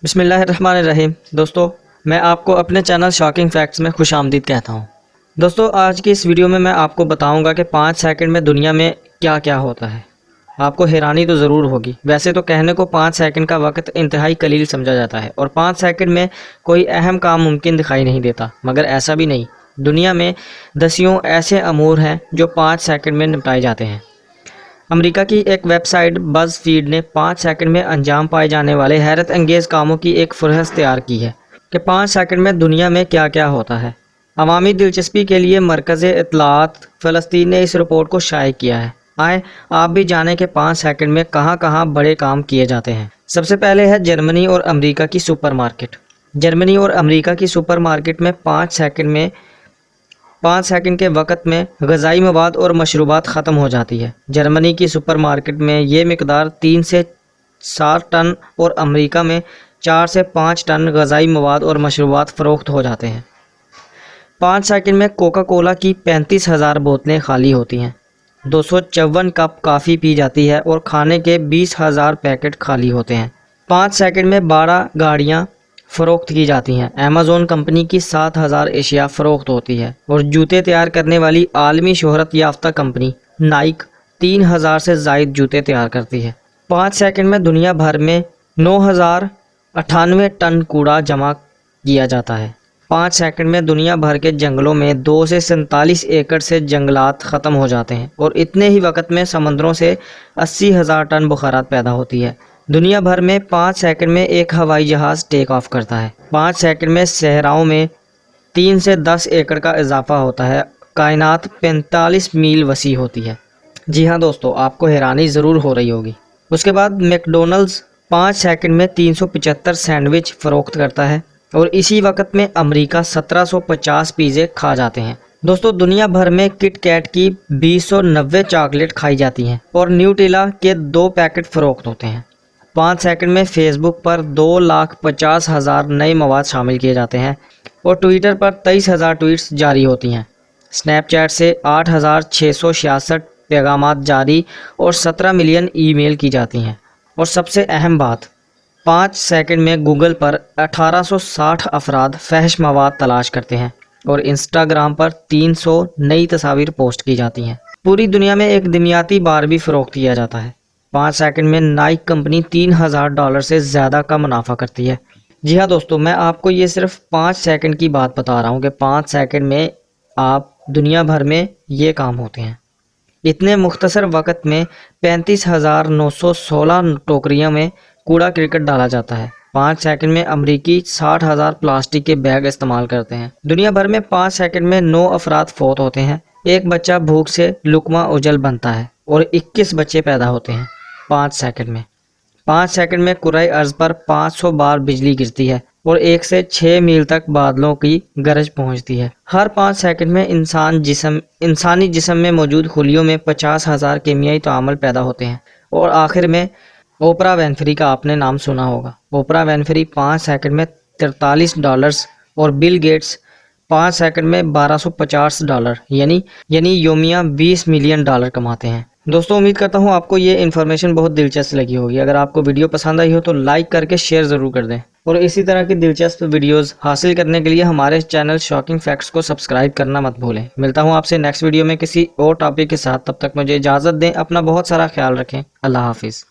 بسم اللہ الرحمن الرحیم۔ دوستو، میں آپ کو اپنے چینل شاکنگ فیکٹس میں خوش آمدید کہتا ہوں۔ دوستو، آج کی اس ویڈیو میں آپ کو بتاؤں گا کہ 5 سیکنڈ میں دنیا میں کیا کیا ہوتا ہے۔ آپ کو حیرانی تو ضرور ہوگی۔ ویسے تو کہنے کو 5 سیکنڈ کا وقت انتہائی قلیل سمجھا جاتا ہے اور 5 سیکنڈ میں کوئی اہم کام ممکن دکھائی نہیں دیتا، مگر ایسا بھی نہیں۔ دنیا میں دسیوں ایسے امور ہیں جو 5 سیکنڈ میں نپٹائے جاتے ہیں۔ امریکہ کی ایک ویب سائٹ بز فیڈ نے 5 سیکنڈ میں انجام پائے جانے والے حیرت انگیز کاموں کی ایک فہرست تیار کی ہے کہ 5 سیکنڈ میں دنیا میں کیا کیا ہوتا ہے۔ عوامی دلچسپی کے لیے مرکز اطلاعات فلسطین نے اس رپورٹ کو شائع کیا ہے۔ آئیں آپ بھی جانیں کہ 5 سیکنڈ میں کہاں کہاں بڑے کام کیے جاتے ہیں۔ سب سے پہلے ہے جرمنی اور امریکہ کی سپر مارکیٹ۔ جرمنی اور امریکہ کی سپر مارکیٹ میں 5 سیکنڈ کے وقت میں غذائی مواد اور مشروبات ختم ہو جاتی ہے۔ جرمنی کی سپر مارکیٹ میں یہ مقدار 3 سے 7 ٹن اور امریکہ میں 4 سے 5 ٹن غذائی مواد اور مشروبات فروخت ہو جاتے ہیں۔ 5 سیکنڈ میں کوکا کولا کی 35,000 بوتلیں خالی ہوتی ہیں، 254 کپ کافی پی جاتی ہے اور کھانے کے 20,000 پیکٹ خالی ہوتے ہیں۔ 5 سیکنڈ میں 12 گاڑیاں فروخت کی جاتی ہیں۔ ایمیزون کمپنی کی 7,000 اشیاء فروخت ہوتی ہے اور جوتے تیار کرنے والی عالمی شہرت یافتہ کمپنی نائک 3,000 سے زائد جوتے تیار کرتی ہے۔ 5 سیکنڈ میں دنیا بھر میں 9,098 ٹن کوڑا جمع کیا جاتا ہے۔ 5 سیکنڈ میں دنیا بھر کے جنگلوں میں 2 سے 47 ایکڑ سے جنگلات ختم ہو جاتے ہیں اور اتنے ہی وقت میں سمندروں سے 80,000 ٹن بخارات پیدا ہوتی ہے۔ دنیا بھر میں 5 سیکنڈ میں ایک ہوائی جہاز ٹیک آف کرتا ہے۔ 5 سیکنڈ میں صحراؤں میں 3 سے 10 ایکڑ کا اضافہ ہوتا ہے۔ کائنات 45 میل وسیع ہوتی ہے۔ جی ہاں دوستو، آپ کو حیرانی ضرور ہو رہی ہوگی۔ اس کے بعد میک ڈونلڈز 5 سیکنڈ میں 375 سینڈوچ فروخت کرتا ہے اور اسی وقت میں امریکہ 1750 پیزے کھا جاتے ہیں۔ دوستو، دنیا بھر میں کٹ کیٹ کی 290 چاکلیٹ کھائی جاتی ہیں اور نیوٹیلا کے 2 پیکٹ فروخت ہوتے ہیں۔ 5 سیکنڈ میں فیس بک پر 2,50,000 نئے مواد شامل کیے جاتے ہیں اور ٹویٹر پر 23,000 ٹویٹس جاری ہوتی ہیں۔ سنیپ چیٹ سے 8,666 پیغامات جاری اور 17 ملین ای میل کی جاتی ہیں۔ اور سب سے اہم بات، 5 سیکنڈ میں گوگل پر 1860 افراد فحش مواد تلاش کرتے ہیں اور انسٹاگرام پر 300 نئی تصاویر پوسٹ کی جاتی ہیں۔ پوری دنیا میں ایک دمیاتی بار بھی فروخت کیا جاتا ہے۔ 5 سیکنڈ میں نائک کمپنی $3,000 سے زیادہ کا منافع کرتی ہے۔ جی ہاں دوستو، میں آپ کو یہ صرف 5 سیکنڈ کی بات بتا رہا ہوں کہ 5 سیکنڈ میں آپ دنیا بھر میں یہ کام ہوتے ہیں۔ اتنے مختصر وقت میں 35,916 ٹوکریوں میں کوڑا کرکٹ ڈالا جاتا ہے۔ 5 سیکنڈ میں امریکی 60,000 پلاسٹک کے بیگ استعمال کرتے ہیں۔ دنیا بھر میں 5 سیکنڈ میں 9 افراد فوت ہوتے ہیں۔ ایک بچہ بھوک سے لقمہ اجل بنتا ہے اور 21 بچے پیدا ہوتے ہیں 5 سیکنڈ میں۔ 5 سیکنڈ میں کرۂ ارض پر 500 بار بجلی گرتی ہے اور 1 سے 6 میل تک بادلوں کی گرج پہنچتی ہے۔ ہر 5 سیکنڈ میں انسانی جسم میں موجود خلیوں میں 50,000 کیمیائی تعامل پیدا ہوتے ہیں۔ اور آخر میں اوپرا وینفری کا آپ نے نام سنا ہوگا۔ اوپرا وینفری 5 سیکنڈ میں $43 اور بل گیٹس 5 سیکنڈ میں $1,250 یعنی یومیہ $20 ملین کماتے ہیں۔ دوستو، امید کرتا ہوں آپ کو یہ انفارمیشن بہت دلچسپ لگی ہوگی۔ اگر آپ کو ویڈیو پسند آئی ہو تو لائک کر کے شیئر ضرور کر دیں اور اسی طرح کی دلچسپ ویڈیوز حاصل کرنے کے لیے ہمارے چینل شاکنگ فیکٹس کو سبسکرائب کرنا مت بھولیں۔ ملتا ہوں آپ سے نیکسٹ ویڈیو میں کسی اور ٹاپک کے ساتھ۔ تب تک مجھے اجازت دیں۔ اپنا بہت سارا خیال رکھیں۔ اللہ حافظ۔